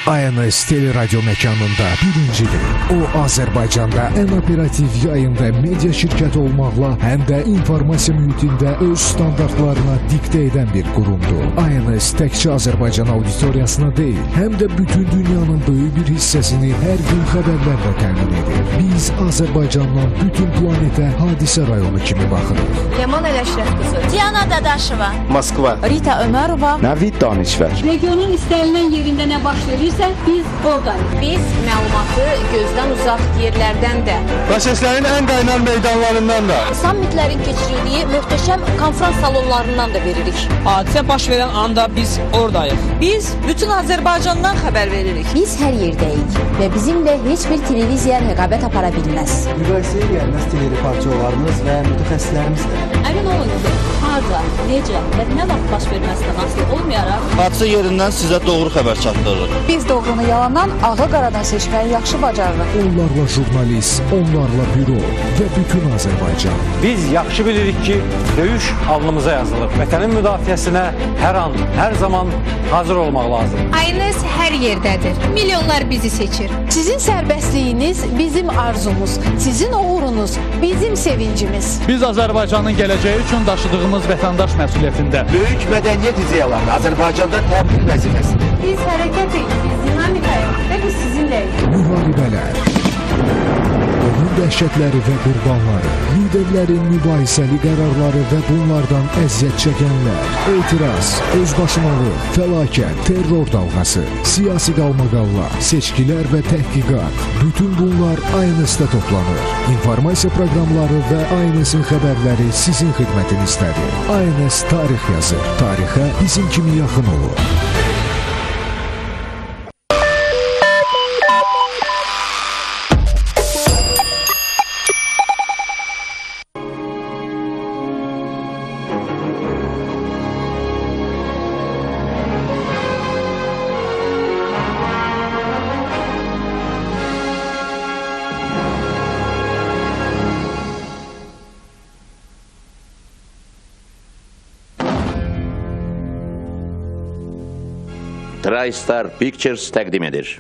ANS Teleradyo məkanında birincidir. O, Azərbaycanda ən operativ yayın və media şirkəti olmaqla həm də informasiya mühitində öz standartlarına diktə edən bir qurumdur. ANS təkcə Azərbaycan auditoriyasına deyil, həm də bütün dünyanın böyük bir hissəsini hər gün xəbərlərlə təmin edir. Biz Azərbaycandan bütün planetə hadisə rayonu kimi baxırıq. Ləman Ələşrəf qızı, Diana Dadaşova, Moskva, Rita Ömərova, Navid Danışver. Regionun istənilən yerində nə baş verirsə, biz oradayıq. biz məlumatı gözdən uzaq yerlərdən də, Proseslerin en kaynar meydanlarından da. sammitlərin keçirildiyi möhtəşəm konferans salonlarından da veririk. Hadisə baş verən anda biz oradayıq. Biz bütün Azərbaycandan xəbər veririk. Biz hər yerdəyik və bizimlə heç bir televiziya rəqabət apara bilməz. Müqayisəyə gəlməz telereportyorlarımız və mütəxəssislərimiz də. Əmin olun ki, harda, necə və nə vaxt baş verməsindən asılı olmayaraq, Hadisə yerindən sizə doğru xəbər çatdırırıq. Biz doğrunu yalandan, ağı qaradan seçməyi yaxşı bacarırıq. Onlarla jurnalist, onlarla büro və bütün Azərbaycan. Biz yaxşı bilirik ki, döyüş alnımıza yazılıb. Vətənin müdafiəsinə hər an, hər zaman hazır olmaq lazım. ANS hər yerdədir. Milyonlar bizi seçir. Sizin sərbəstliyiniz bizim arzumuz, sizin uğurunuz bizim sevincimiz. Biz Azərbaycanın gələcəyi üçün daşıdığımız vətəndaş məsuliyyətində. Büyük medeniyet ideyaları Azerbaycan'da təbliğ vəzifəsidir. biz hərəkətik, biz dinamikayıq və biz sizinləyik. Müharibələr, onun dəhşətləri və qurbanları, liderlərin mübahisəli qərarları və bunlardan əziyyət çəkənlər, etiraz, özbaşınalıq, fəlakət, terror dalğası, siyasi qalmaqalla, seçkilər və təhqiqat, bütün bunlar ANS-də toplanır. İnformasiya proqramları və ANS-in xəbərləri sizin xidmətinizdədir. ANS tarix yazır, tarixə bizim kimi yaxın olur. TriStar Pictures təqdim edir.